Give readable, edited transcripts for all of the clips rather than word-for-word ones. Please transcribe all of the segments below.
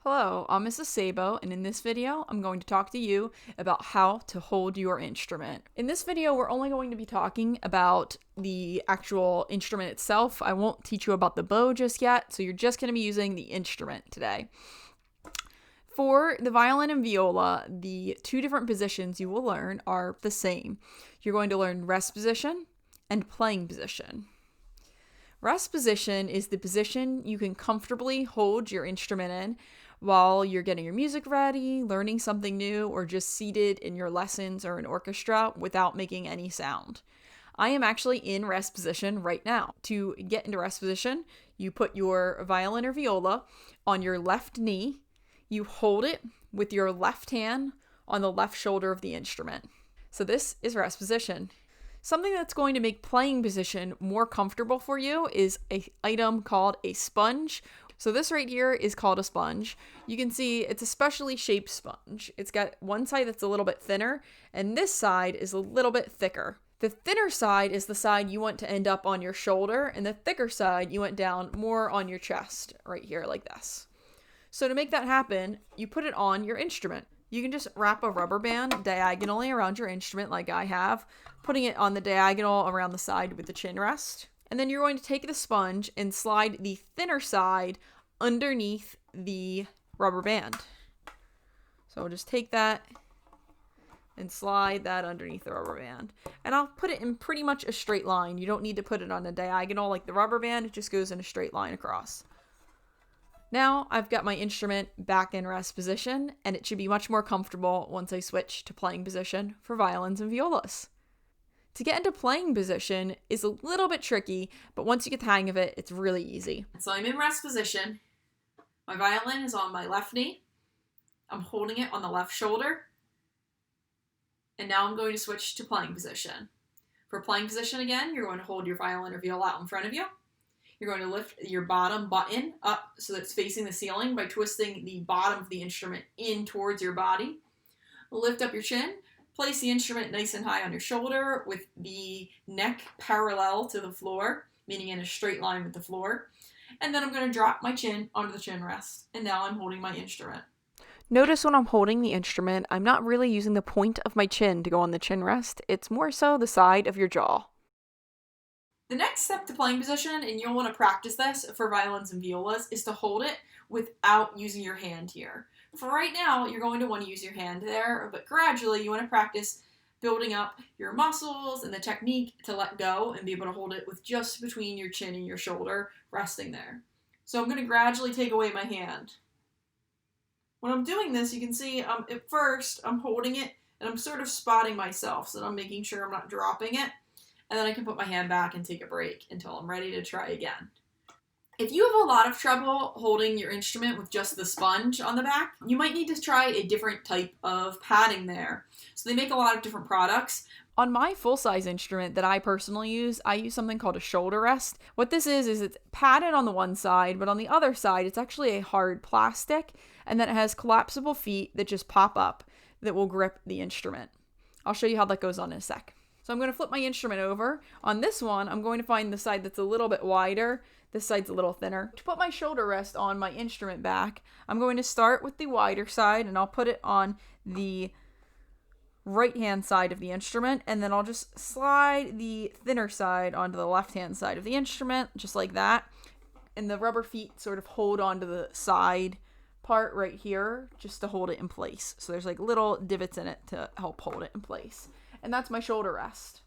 Hello, I'm Mrs. Sabo, and in this video, I'm going to talk to you about how to hold your instrument. In this video, we're only going to be talking about the actual instrument itself. I won't teach you about the bow just yet, so you're just going to be using the instrument today. For the violin and viola, the two different positions you will learn are the same. You're going to learn rest position and playing position. Rest position is the position you can comfortably hold your instrument in while you're getting your music ready, learning something new, or just seated in your lessons or an orchestra without making any sound. I am actually in rest position right now. To get into rest position, you put your violin or viola on your left knee. You hold it with your left hand on the left shoulder of the instrument. So this is rest position. Something that's going to make playing position more comfortable for you is an item called a sponge. So this right here is called a sponge. You can see it's a specially shaped sponge. It's got one side that's a little bit thinner, and this side is a little bit thicker. The thinner side is the side you want to end up on your shoulder, and the thicker side you want down more on your chest, right here like this. So to make that happen, you put it on your instrument. You can just wrap a rubber band diagonally around your instrument like I have, putting it on the diagonal around the side with the chin rest. And then you're going to take the sponge and slide the thinner side underneath the rubber band. So I'll just take that and slide that underneath the rubber band. And I'll put it in pretty much a straight line. You don't need to put it on a diagonal like the rubber band. It just goes in a straight line across. Now I've got my instrument back in rest position, and it should be much more comfortable once I switch to playing position for violins and violas. To get into playing position is a little bit tricky, but once you get the hang of it, it's really easy. So I'm in rest position. My violin is on my left knee. I'm holding it on the left shoulder. And now I'm going to switch to playing position. For playing position again, you're going to hold your violin or viola out in front of you. You're going to lift your bottom button up so that it's facing the ceiling by twisting the bottom of the instrument in towards your body. Lift up your chin. Place the instrument nice and high on your shoulder with the neck parallel to the floor, meaning in a straight line with the floor. And then I'm going to drop my chin onto the chin rest. And now I'm holding my instrument. Notice when I'm holding the instrument, I'm not really using the point of my chin to go on the chin rest. It's more so the side of your jaw. The next step to playing position, and you'll want to practice this for violins and violas, is to hold it without using your hand here. For right now, you're going to want to use your hand there, but gradually you want to practice building up your muscles and the technique to let go and be able to hold it with just between your chin and your shoulder, resting there. So I'm going to gradually take away my hand. When I'm doing this, you can see at first I'm holding it and I'm sort of spotting myself so that I'm making sure I'm not dropping it. And then I can put my hand back and take a break until I'm ready to try again. If you have a lot of trouble holding your instrument with just the sponge on the back, you might need to try a different type of padding there. So they make a lot of different products. On my full-size instrument that I personally use, I use something called a shoulder rest. What this is it's padded on the one side, but on the other side, it's actually a hard plastic, and then it has collapsible feet that just pop up that will grip the instrument. I'll show you how that goes on in a sec. So I'm going to flip my instrument over. On this one, I'm going to find the side that's a little bit wider. This side's a little thinner. To put my shoulder rest on my instrument back, I'm going to start with the wider side, and I'll put it on the right-hand side of the instrument, and then I'll just slide the thinner side onto the left-hand side of the instrument, just like that. And the rubber feet sort of hold onto the side part right here, just to hold it in place. So there's like little divots in it to help hold it in place. And that's my shoulder rest.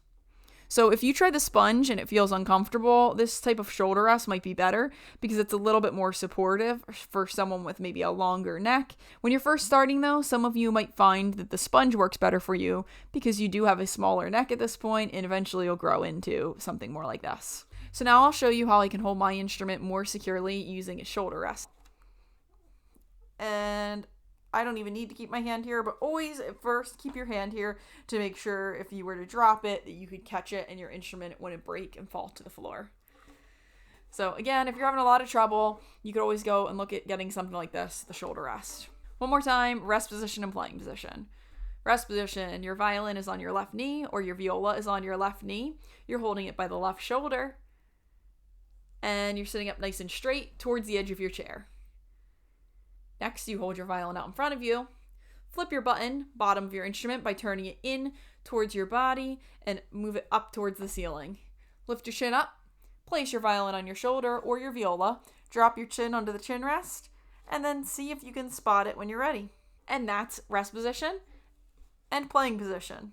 So if you try the sponge and it feels uncomfortable, this type of shoulder rest might be better because it's a little bit more supportive for someone with maybe a longer neck. When you're first starting though, some of you might find that the sponge works better for you because you do have a smaller neck at this point, and eventually you'll grow into something more like this. So now I'll show you how I can hold my instrument more securely using a shoulder rest. And I don't even need to keep my hand here, but always at first keep your hand here to make sure if you were to drop it that you could catch it and your instrument wouldn't break and fall to the floor. So again, if you're having a lot of trouble, you could always go and look at getting something like this, the shoulder rest. One more time, rest position and playing position. Rest position, your violin is on your left knee or your viola is on your left knee. You're holding it by the left shoulder and you're sitting up nice and straight towards the edge of your chair. Next, you hold your violin out in front of you. Flip your bottom of your instrument by turning it in towards your body and move it up towards the ceiling. Lift your chin up, place your violin on your shoulder or your viola, drop your chin onto the chin rest, and then see if you can spot it when you're ready. And that's rest position and playing position.